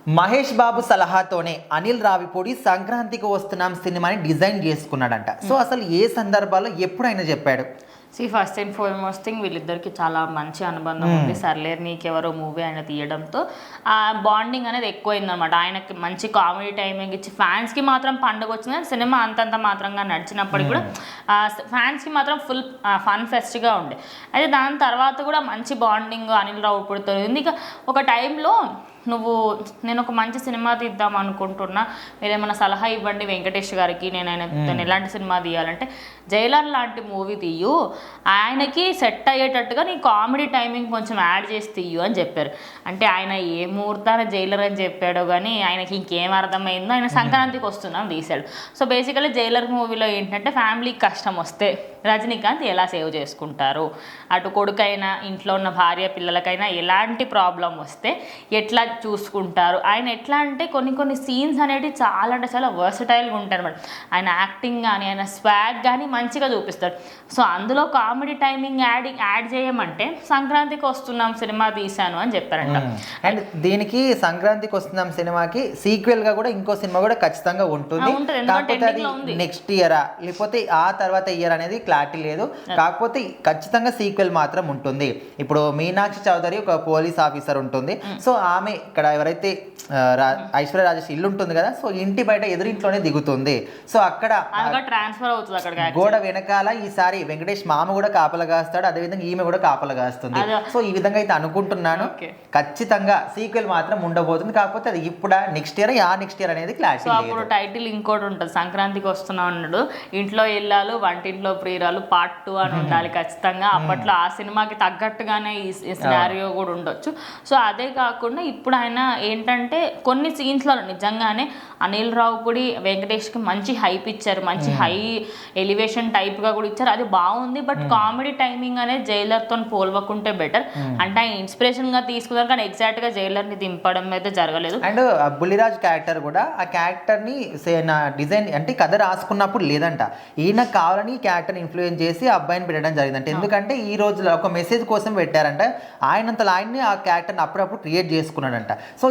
మహేష్ బాబు సలహాతోనే అనిల్ రావిపూడి సంక్రాంతికి వస్తున్నాం సినిమాని డిజైన్ చేసుకున్నాడంట. సో అసలు ఏ సందర్భాల్లో ఎప్పుడైనా చెప్పాడు? ఫస్ట్ అండ్ ఫార్మోస్ట్ థింగ్ వీళ్ళిద్దరికి చాలా మంచి అనుబంధం ఉంది. సర్లేరు నీకెవరో మూవీ ఆయన తీయడంతో ఆ బాండింగ్ అనేది ఎక్కువైందనమాట. ఆయనకి మంచి కామెడీ టైమింగ్ ఇచ్చి ఫ్యాన్స్కి మాత్రం పండుగ వచ్చింది. సినిమా అంతంత మాత్రంగా నడిచినప్పటికి కూడా ఫ్యాన్స్కి మాత్రం ఫుల్ ఫన్ ఫెస్ట్గా ఉండే. అయితే దాని తర్వాత కూడా మంచి బాండింగ్ అనిల్ రావిపూడితో ఉంది. ఇక ఒక టైంలో నేను ఒక మంచి సినిమా తీద్దాం అనుకుంటున్నా, మీరు ఏమైనా సలహా ఇవ్వండి వెంకటేష్ గారికి, నేను ఎలాంటి సినిమా తీయాలంటే జైలర్ లాంటి మూవీ తీయు, ఆయనకి సెట్ అయ్యేటట్టుగా నీ కామెడీ టైమింగ్ కొంచెం యాడ్ చేసి తీయు అని చెప్పారు. అంటే ఆయన ఏ ముహూర్తాన జైలర్ అని చెప్పాడో కానీ ఆయనకి ఇంకేం అర్థమైందో ఆయన సంక్రాంతికి వస్తున్నాం తీశాడు. సో బేసికలీ జైలర్ మూవీలో ఏంటంటే ఫ్యామిలీకి కష్టం వస్తే రజనీకాంత్ ఎలా సేవ్ చేసుకుంటారు, అటు కొడుకైనా ఇంట్లో ఉన్న భార్య పిల్లలకైనా ఎలాంటి ప్రాబ్లం వస్తే ఎట్లా చూసుకుంటారు, ఆయన ఎట్లా అంటే కొన్ని సీన్స్ అనేవి చాలా అంటే చాలా వర్సటైల్గా ఉంటాయి అనమాట. ఆయన యాక్టింగ్ కానీ ఆయన స్వాగ్ కానీ మంచిగా చూపిస్తాడు. సో అందులో కామెడీ టైమింగ్ యాడ్ చేయమంటే సంక్రాంతికి వస్తున్నాం సినిమా తీశాను అని చెప్పారంట. అండ్ దీనికి సంక్రాంతికి వస్తున్నాం సినిమాకి సీక్వెల్ గా కూడా ఇంకో సినిమా కూడా ఖచ్చితంగా ఉంటుంది. నెక్స్ట్ ఇయరా లేకపోతే ఆ తర్వాత ఇయర్ అనేది క్లారిటీ లేదు. కాకపోతే ఖచ్చితంగా సీక్వెల్ మాత్రం ఉంటుంది. ఇప్పుడు మీనాక్షి చౌదరి ఒక పోలీస్ ఆఫీసర్ ఉంటుంది. సో ఆమె ఇక్కడ ఎవరైతే ఐశ్వర్య రాజేష్ ఇల్లు ఉంటుంది కదా, సో ఇంటి బయట ఎదురింట్లోనే దిగుతుంది. సో అక్కడ ట్రాన్స్ఫర్ అవుతుంది. అక్కడ గోడ వెనకాల ఈసారి వెంకటేష్ మామ కూడా కాపలా కాస్తాడు, అదేవిధంగా ఈమె కూడా కాపలా కాస్తుంది. సో ఈ విధంగా అయితే అనుకుంటున్నాను. ఖచ్చితంగా సీక్వెల్ మాత్రం ఉండబోతుంది. కాకపోతే అది ఇప్పుడు నెక్స్ట్ ఇయర్ అనేది క్లారిటీ. అప్పుడు టైటిల్ ఇంకోటి ఉంటుంది, సంక్రాంతికి వస్తున్నా ఉన్నాడు, ఇంట్లో ఇల్లాలు వంటింట్లో ప్రియురాలు పార్ట్ 2 అని ఉండాలి ఖచ్చితంగా. అప్పట్లో ఆ సినిమాకి తగ్గట్టుగానే ఈ సినారియో కూడా ఉండొచ్చు. సో అదే కాకుండా ఇప్పుడు ఆయన ఏంటంటే కొన్ని సీన్స్లో నిజంగానే అనిల్ రావిపూడి వెంకటేష్కి మంచి హైప్ ఇచ్చారు, మంచి హై ఎలివేషన్ టైప్గా కూడా ఇచ్చారు, అది బాగుంది. బట్ కామెడీ టైమింగ్ అనేది జైలర్తో పోల్వకుంటే బెటర్. అంటే ఆయన ఇన్స్పిరేషన్గా తీసుకున్నారు కానీ ఎగ్జాక్ట్గా జైలర్ని దింపడం అయితే జరగలేదు. అండ్ బుల్లిరాజ్ క్యారెక్టర్ కూడా ఆ క్యారెక్టర్ని డిజైన్ అంటే కథ రాసుకున్నప్పుడు లేదంట, ఈయన కావాలని క్యారెక్టర్ని ఇన్ఫ్లుయెన్స్ చేసి అబ్బాయిని పెట్టడం జరిగిందంట. ఎందుకంటే ఈ రోజులో ఒక మెసేజ్ కోసం పెట్టారంట, ఆయన్ని ఆ క్యారెక్టర్ని అప్పుడప్పుడు క్రియేట్ చేసుకున్నాడంట. సో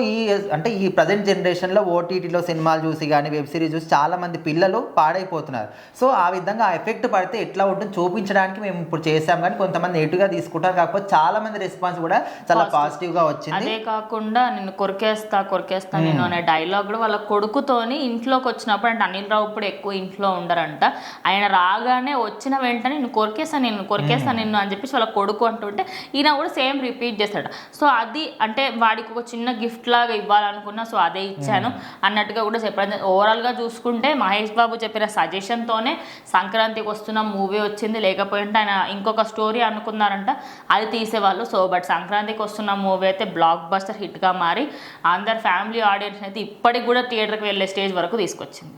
ఈ ప్రజెంట్ జనరేషన్లో ఓటీటీలో సినిమాలు చూసి కానీ వెబ్ సిరీస్ చూసి చాలా మంది పిల్లలు పాడైపోతున్నారు. సో ఆ విధంగా ఆ ఎఫెక్ట్ పడితే ఎట్లా ఉంటుంది చూపించడానికి మేము ఇప్పుడు చేసాం. కానీ కొంతమంది నెగిటివ్గా తీసుకుంటారు, కాకపోతే చాలా మంది రెస్పాన్స్ కూడా చాలా పాజిటివ్గా వచ్చింది. అదే కాకుండా నేను కొరికేస్తా నేను అనే డైలాగ్ కూడా వాళ్ళ కొడుకుతోని ఇంట్లోకి వచ్చినప్పుడు, అంటే అనిల్ రావిపూడి ఎక్కువ ఇంట్లో ఉండరంట, ఆయన రాగానే వచ్చిన వెంటనే నేను కొరికేస్తా నిన్ను అని చెప్పేసి వాళ్ళ కొడుకు అంటుంటే ఈయన కూడా సేమ్ రిపీట్ చేస్తాడు. సో అది అంటే వాడికి ఒక చిన్న గిఫ్ట్ లాగా ఇవ్వాలనుకున్నా, సో అదే ఇచ్చాను అన్నట్టుగా కూడా చెప్పారు. ఓవరాల్గా చూసుకుంటే మహేష్ బాబు చెప్పిన సజెషన్తోనే సంక్రాంతికి వస్తున్న మూవీ వచ్చింది. లేకపోయింటే ఆయన ఇంకొక స్టోరీ అనుకున్నారంట, అది తీసేవాళ్ళు. సో బట్ సంక్రాంతికి వస్తున్న మూవీ అయితే బ్లాక్ బస్టర్ హిట్గా మారి అందరు ఫ్యామిలీ ఆడియన్స్ అయితే ఇప్పటికి కూడా థియేటర్కి వెళ్ళే స్టేజ్ వరకు తీసుకొచ్చింది.